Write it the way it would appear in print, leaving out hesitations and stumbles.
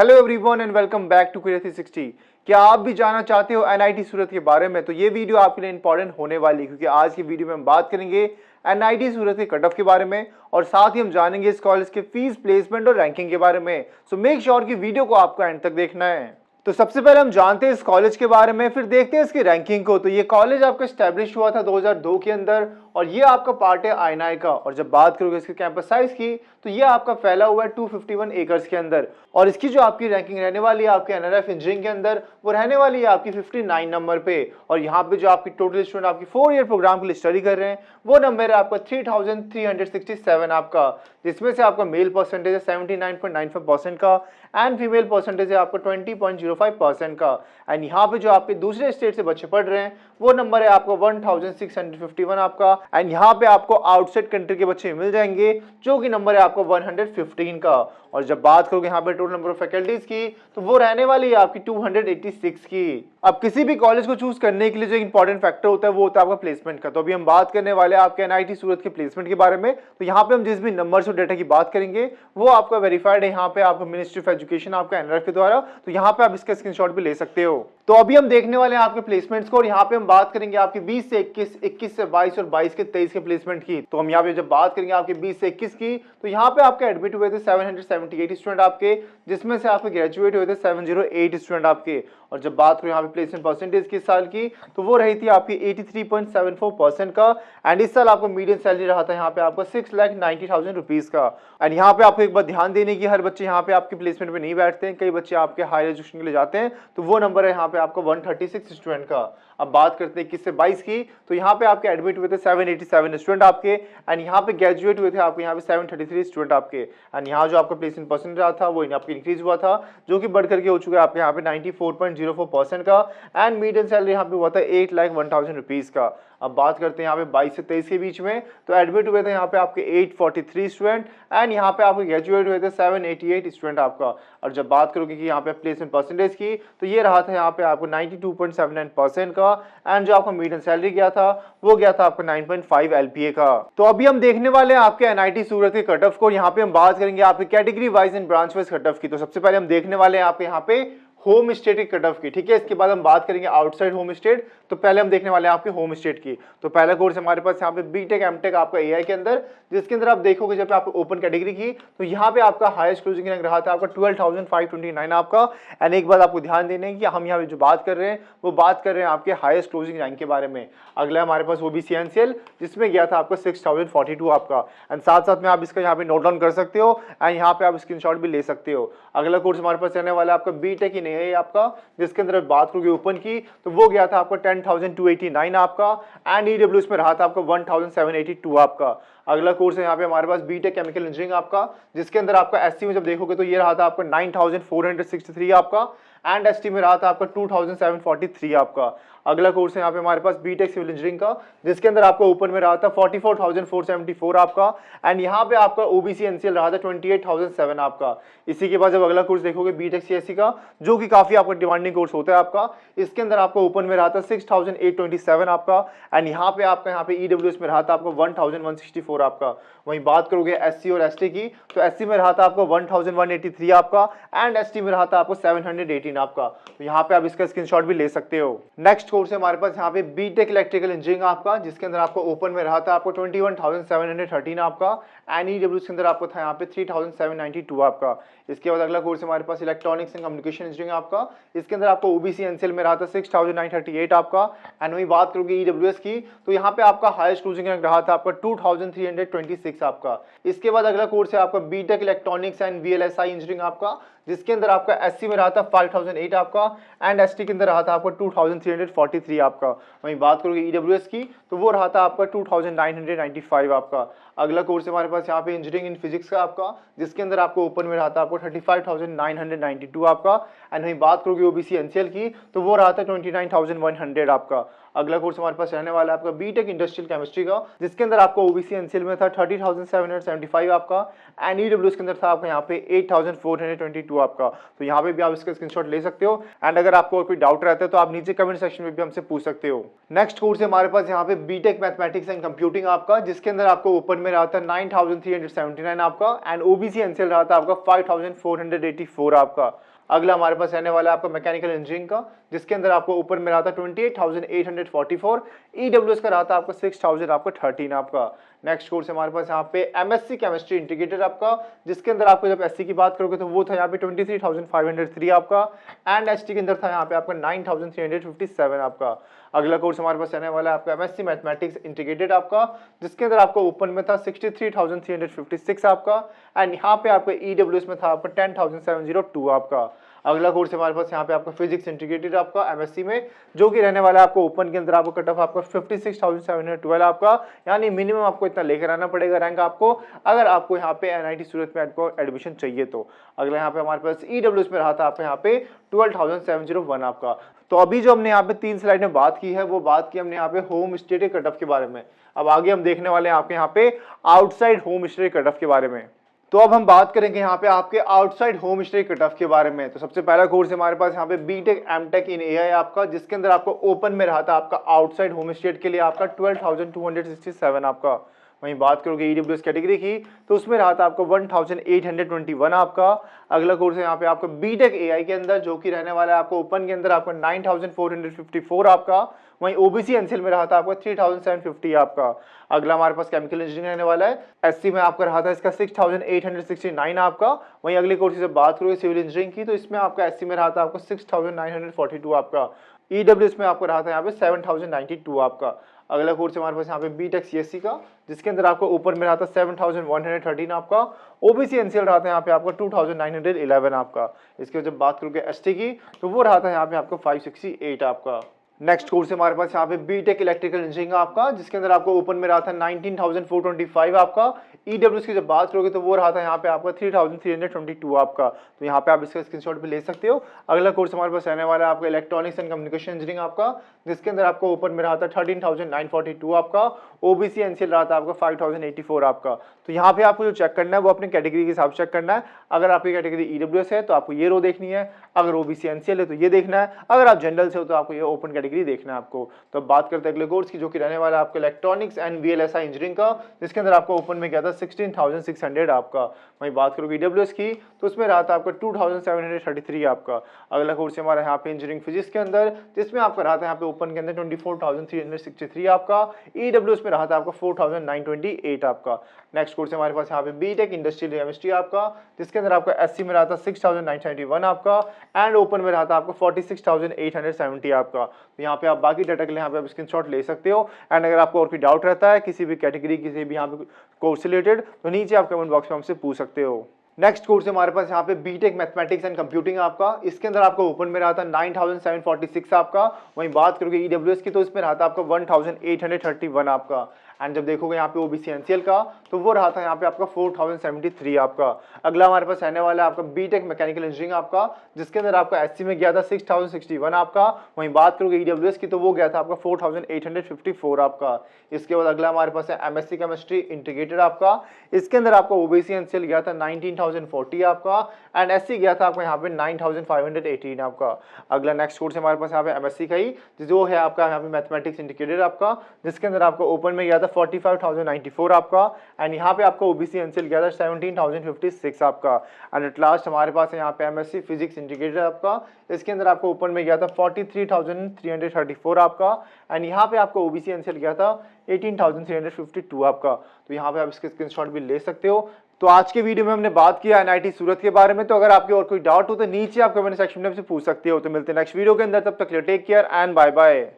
Hello everyone and welcome back to career 360। क्या आप भी जानना चाहते हो एनआईटी सूरत के बारे में? तो ये वीडियो आपके लिए इंपॉर्टेंट होने वाली है, क्योंकि आज की वीडियो में हम बात करेंगे एनआईटी सूरत के कट ऑफ के बारे में और साथ ही हम जानेंगे इस कॉलेज के फीस, प्लेसमेंट और रैंकिंग के बारे में। सो मेक श्योर कि वीडियो को आपको एंड तक देखना है। तो सबसे पहले हम जानते हैं इस कॉलेज के बारे में, फिर देखते हैं इसकी रैंकिंग को। तो ये कॉलेज आपका स्टैब्लिश हुआ था 2002 के अंदर और ये आपका पार्ट है आईएनआई का। और जब बात करोगे इसके कैंपस साइज की तो ये आपका फैला हुआ है 251 एकर्स के अंदर। और इसकी जो आपकी रैंकिंग रहने वाली है आपके एनआरएफ इंजीनियरिंग के अंदर, वो रहने वाली है आपकी 59 नंबर पे। और यहाँ पे जो आपकी टोटल स्टूडेंट आपकी 4 ईयर प्रोग्राम के लिए स्टडी कर रहे हैं वो नंबर है आपका 3367 आपका, जिसमें से आपका मेल परसेंटेज है 79.95% का एंड फीमेल परसेंटेज है आपका 20.05% का। एंड यहाँ पे जो आपके दूसरे स्टेट से बच्चे पढ़ रहे हैं वो नंबर है आपका 1651 आपका। एंड यहाँ पे आपको आउटसाइड कंट्री के बच्चे मिल जाएंगे जो कि नंबर है आपका 115 का। और जब बात करोगे यहाँ पे टोटल नंबर ऑफ फैकल्टीज की तो वो रहने वाली है आपकी 286 की। अब किसी भी कॉलेज को चूज करने के लिए जो इंपॉर्टेंट फैक्टर होता है वो होता है आपका प्लेसमेंट का। तो अभी हम बात करने वाले हैं आपके एनआईटी सूरत के प्लेसमेंट के बारे में। तो यहाँ पे हम जिस भी नंबर्स और डेटा की बात करेंगे वो आपका वेरीफाइड है यहाँ पे आपका मिनिस्ट्री ऑफ एजुकेशन आपका एनआरएफ के द्वारा। तो यहाँ पे आप इसका स्क्रीनशॉट भी ले सकते हो। तो अभी हम देखने वाले हैं आपके प्लेसमेंट्स को और यहाँ पे हम बात करेंगे आपके 20 से 21, 21 से 22 और 22 के 23 के प्लेसमेंट की। तो हम यहाँ पे जब बात करेंगे आपके 20 से 21 की तो यहाँ पे आपके एडमिट हुए थे 778 स्टूडेंट आपके, जिसमें से आपके ग्रेजुएट हुए थे 708 स्टूडेंट आपके। और जब बात करें यहाँ पे प्लेसमेंट परसेंटेज की साल की तो वो रही थी आपकी 83.74% का। एंड इस साल आपको मीडियन सैलरी रहा था यहाँ पे आपका 6,90,000 रुपीज का। एंड यहाँ पे आपको एक बात ध्यान देने की, हर बच्चे यहाँ पे आपके प्लेसमेंट में नहीं बैठते हैं, कई बच्चे आपके हायर एजुकेशन के लिए जाते हैं। तो वो नंबर है यहाँ पे आपका 136 स्टूडेंट का। अब बात करते हैं 21 से 22 की तो यहाँ पे आपके एडमिट हुए थे 787 स्टूडेंट आपके एंड यहाँ पे ग्रेजुएट हुए थे आपके यहाँ पे 733 स्टूडेंट आपके। एंड यहाँ जो आपका प्लेसमेंट परसेंट रहा था वो आपके इंक्रीज हुआ था, जो कि बढ़ करके हो चुका है आपके यहाँ पे 94.04% का। एंड मीडियन सैलरी यहाँ पे हुआ था 8,01,000 रुपीज का। अब बात करते हैं यहाँ पे 22 से 23 के बीच में तो एडमिट हुए थे यहाँ पे आपके 843 स्टूडेंट एंड यहाँ पे आपके ग्रेजुएट हुए थे 788 स्टूडेंट आपका। और जब बात करोगे कि यहाँ पे प्लेसमेंट परसेंटेज की तो ये रहा था यहाँ पे आपको 92.79% का। एंड जो आपका मीडियन सैलरी गया था वो गया था आपका 9.5 LPA का। तो अभी हम देखने वाले हैं आपके एनआईटी सूरत के कट ऑफ को। यहाँ पे हम बात करेंगे आपके category wise and branch wise cut off की। तो सबसे पहले हम देखने वाले हैं आपके यहाँ पे होम स्टेट की कट ऑफ की, ठीक है। इसके बाद हम बात करेंगे आउटसाइड होम स्टेट। तो पहले हम देखने वाले हैं आपके होम स्टेट की। तो पहला कोर्स हमारे पास यहाँ पे बीटेक एमटेक आपका एआई के अंदर, जिसके अंदर आप देखोगे जब आप ओपन कैटेगरी की तो यहाँ पे आपका हाईएस्ट क्लोजिंग रैंक रहा था आपका 12,529 आपका। एंड एक बात आपको ध्यान देने की, हम यहाँ पे जो बात कर रहे हैं वो बात कर रहे हैं आपके हाईएस्ट क्लोजिंग रैंक के बारे में। अगला हमारे पास ओबीसी एनसीएल जिसमें गया था आपका 6,042 आपका। एंड साथ साथ में आप इसका यहाँ पे नोट डाउन कर सकते हो एंड यहाँ पे आप स्क्रीनशॉट भी ले सकते हो। अगला कोर्स हमारे पास रहने वाला आपका बीटेक इन एआई आपका, जिसके अंदर बात करोगे ओपन की तो वो गया था आपका 10,289 आपका। एंड ईडब्ल्यूएस में रहा था आपका 1,782 आपका। अगला कोर्स है यहाँ पे हमारे पास बीटेक केमिकल इंजीनियरिंग आपका, जिसके अंदर आपका एससी में जब देखोगे तो ये रहा था आपका 9,463 आपका एंड एसटी में रहा था आपका 2,743 आपका। अगला कोर्स है यहाँ पे हमारे पास बीटेक सिविल इंजीनियरिंग का, जिसके अंदर आपका ओपन में रहा था 44,474 आपका। एंड यहाँ पे आपका ओबीसी एनसीएल रहा था 28,007 आपका। इसी के बाद जब अगला कोर्स देखोगे बीटेक सीएससी का, जो कि काफी आपका डिमांडिंग कोर्स होता है आपका, इसके अंदर आपका ओपन में रहा था 6,827 आपका। एंड यहाँ पे आपका यहाँ पे ईडब्ल्यूएस में रहा था आपका 1,164 आपका। वहीं बात करोगे एससी और एसटी की तो एससी में रहा था आपका 1,183 आपका एंड एसटी में रहा था आपको 718 आपका। तो यहाँ पे आप इसका स्क्रीनशॉट भी ले सकते हो। नेक्स्ट कोर्स है हमारे पास यहाँ पे बीटेक इलेक्ट्रिकल इंजीनियरिंग आपका, जिसके अंदर आपको ओपन में रहा था आपको 21,713 आपका एंड ईडब्ल्यूएस के अंदर आपको था यहाँ पे 3,792 आपका। इसके बाद अगला कोर्स हमारे पास इलेक्ट्रॉनिक्स एंड कम्युनिकेशन इंजीनियरिंग आपका, इसके अंदर आपको ओबीसी एनसीएल में रहा था 6,938 आपका। एंड वही बात करोगे ईडब्ल्यूएस की तो यहाँ पे आपका हाईएस्ट क्लोजिंग रैंक रहा था आपका 2,326 आपका। इसके बाद अगला कोर्स है आपका BTech electronics and VLSI engineering आपका, जिसके अंदर आपका एससी में रहा था 5,008 आपका एंड एसटी के अंदर रहा था आपका 2,343 आपका। वहीं बात करोगे ईडब्ल्यूएस की तो वो रहा था आपका 2,995 आपका। अगला कोर्स हमारे पास यहाँ पे इंजीनियरिंग इन फिजिक्स का आपका, जिसके अंदर आपको ओपन में रहा था आपको 35,992 आपका। एंड वहीं बात करोगे ओबीसी एनसीएल की तो वो रहा था 29,100 आपका। अगला कोर्स हमारे पास रहने वाला है आपका बीटेक इंडस्ट्रियल केमिस्ट्री का, जिसके अंदर आपको ओबीसी एनसीएल में था 30,775 आपका, एंड ईडब्ल्यूएस के अंदर था आपका यहाँ पे 8,422 आपका। तो यहाँ पे भी आप इसका स्क्रीनशॉट ले सकते हो, एंड अगर आपको और कोई डाउट रहता है तो आप नीचे कमेंट सेक्शन में भी हमसे पूछ सकते हो। नेक्स्ट कोर्स है हमारे पास यहाँ पे बीटेक मैथमेटिक्स एंड कंप्यूटिंग आपका, जिसके अंदर आपको ओपन में रहा था 9,379 आपका, एंड ओबीसी एनसीएल रहा था आपका 5,484 आपका। अगला हमारे पास रहने वाला है आपका मैकेनिकल इंजीनियरिंग का, जिसके अंदर आपको ऊपर में रहा था 28,844, ईडब्ल्यूएस का रहा था आपका 6,000 आपका 13 आपका। नेक्स्ट कोर्स हमारे पास यहाँ पे एमएससी केमिस्ट्री इंटीग्रेटेड आपका, जिसके अंदर आपको जब एससी की बात करोगे तो वो था यहाँ पे 23,503 आपका, एंड एसटी के अंदर था यहाँ पे आपका 9,357 आपका। अगला कोर्स हमारे पास रहने वाला है आपका एमएससी मैथमेटिक्स इंटीग्रेटेड आपका, जिसके अंदर आपको ओपन में था 63,356 आपका, एंड यहाँ पे आपका ईडब्ल्यूएस में था आपका 10,702 आपका। अगला कोर्स हमारे पास यहाँ पे आपका फिजिक्स इंटीग्रेटेड आपका एमएससी में, जो कि रहने वाला है आपको ओपन के अंदर आपको कट ऑफ आपका 56,712 आपका, यानी मिनिमम आपको इतना लेकर आना पड़ेगा रैंक आपको, अगर आपको यहाँ पे एनआईटी सूरत में आपको एडमिशन चाहिए तो। अगला यहाँ पे हमारे पास ईडब्ल्यूएस में रहा था आपका यहाँ पे 12,701 आपका। तो अभी जो हमने यहाँ पे 3 स्लाइड में बात की है वो बात की हमने यहाँ पे होम स्टेट कट ऑफ के बारे में। अब आगे हम देखने वाले हैं आपके यहाँ पे outside home state cut off के बारे में। तो अब हम बात करेंगे यहाँ पे आपके outside home state cut off के बारे में। तो सबसे पहला कोर्स हमारे पास यहाँ पे बीटेक एमटेक इन एआई आपका, जिसके अंदर आपको ओपन में रहा था आपका आउटसाइड होम स्टेट के लिए आपका 12,267 आपका। वहीं बात करोगे ईडब्ल्यूएस कैटेगरी की तो उसमें रहा था आपको 1,821 आपका। अगला कोर्स है यहाँ पे आपको बीटेक एआई के अंदर, जो कि रहने वाला है आपको ओपन के अंदर आपको 9,454 आपका। वहीं ओबीसी एनसीएल में रहा था आपको 3,750 आपका। अगला हमारे पास केमिकल इंजीनियरिंग रहने वाला है, एससी में आपका रहा था इसका 6,869 आपका। वहीं अगले कोर्स से बात करोगे सिविल इंजीनियरिंग की तो इसमें आपका एससी में रहा था आपको 6,942 आपका। ईडब्ल्यूएस में आपको रहा था यहाँ पे 7,092 आपका। अगला कोर्स हमारे पास यहाँ पे बीटेक सीएससी का, जिसके अंदर आपको ऊपर में रहा था 7,113 आपका। ओबीसी एनसीएल रहा था यहाँ पे आपको 2,911 आपका। इसके जब बात करोगे एसटी की तो वो रहा था यहाँ पे आपको 568 आपका। नेक्स्ट कोर्स हमारे पास यहाँ पे बीटेक इलेक्ट्रिकल इंजीनियरिंग आपका, जिसके अंदर आपको ओपन में रहा था 19,425 आपका। ईडब्ल्यूएस की जब बात करोगे तो वो रहा था यहाँ पे आपका 3,322 आपका। तो यहाँ पे आप इसका स्क्रीनशॉट भी ले सकते हो। अगला कोर्स हमारे पास रहने वाला है आपका इलेक्ट्रॉनिक्स एंड कम्युनिकेशन इंजीनियरिंग आपका, जिसके अंदर आपको ओपन में रहा था 13,942 आपका। ओबीसी एनसीएल रहा था आपका 5,084 आपका। तो यहाँ पे आपको जो चेक करना है वो अपनी कैटेगरी के हिसाब से चेक करना है। अगर आपकी कैटेगरी ईडब्ल्यूएस है तो आपको ये रो देखनी है, अगर ओबीसी एनसीएल है तो ये देखना है, अगर आप जनरल से हो तो आपको ये ओपन कैटेगरी देखना है आपको। तो अब बात करते हैं अगले कोर्स की, जो कि रहने वाला है आपका इलेक्ट्रॉनिक्स एंड वीएलएसआई इंजीनियरिंग का, जिसके अंदर आपको ओपन में गया था 16,600 आपका। वहीं बात करोगे ईडब्ल्यूएस की तो उसमें रहा था आपका 2,733 आपका। अगला कोर्स हमारा यहाँ पे इंजीनियरिंग फिजिक्स के अंदर, जिसमें आपका रहा था यहाँ पे ओपन के अंदर 24,363 आपका। ईडब्ल्यूएस में रहा था आपका 4,928 आपका। नेक्स्ट कोर्स हमारे पास यहाँ पे बीटेक इंडस्ट्रियल केमिस्ट्री आपका, जिसके अंदर आपका एससी में रहा था 6,971 आपका, एंड ओपन में रहा था आपको 46,870 आपका। तो यहाँ पे आप बाकी डाटा के लिए यहाँ पे आप स्क्रीनशॉट ले सकते हो। एंड अगर आपको और कोई डाउट रहता है किसी भी कैटेगरी किसी भी यहाँ पे कोर्स रिलेटेड तो नीचे आप कमेंट बॉक्स में हमसे पूछ सकते हो। नेक्स्ट कोर्स हमारे पास यहाँ पे बीटेक मैथमेटिक्स एंड कंप्यूटिंग आपका, इसके अंदर आपको ओपन में रहा था 9,746 आपका। वहीं बात करोगे ईडब्ल्यूएस की तो इसमें रहा था आपका 1,831 आपका। एंड जब देखोगे यहाँ पे ओबीसी एनसीएल का तो वो रहा था यहाँ पे आपका 4,073 आपका। अगला हमारे पास रहने वाला है आपका बीटेक मैकेनिकल इंजीनियरिंग आपका, जिसके अंदर आपका एससी में गया था 6,061 आपका। वहीं बात करोगे ईडब्ल्यूएस की तो वो गया था आपका 4,854 आपका। इसके बाद अगला हमारे पास है एमएससी केमिस्ट्री इंटीग्रेटेड आपका, इसके अंदर आपका ओबीसी एनसीएल गया था 19,040 आपका, एंड एससी गया था आपका यहाँ पे 9,518 आपका। अगला नेक्स्ट कोर्स हमारे पास यहाँ पे एमएससी का ही जो है आपका यहाँ पे मैथमेटिक्स इंटीग्रेटेड आपका, जिसके अंदर आपका ओपन में गया था 45,094 आपका, एंड यहाँ पे आपका ओबीसी एनसीएल गया था 17,056 आपका। एंड एट लास्ट हमारे पास है यहाँ पे एमएससी फिजिक्स इंटीग्रेटेड आपका, इसके अंदर आपको ओपन में गया था 43,334 आपका, एंड यहाँ पे आपको ओबीसी एनसीएल गया था 18,352 आपका। तो यहाँ पे आप इसके स्क्रीनशॉट भी ले सकते हो। तो आज के वीडियो में हमने बात किया एनआईटी सूरत के बारे में। तो अगर आपके और कोई डाउट हो तो नीचे आप कमेंट सेक्शन में हमसे पूछ सकते हो। तो मिलते हैं नेक्स्ट वीडियो के अंदर, तब तक के लिए take care and bye bye.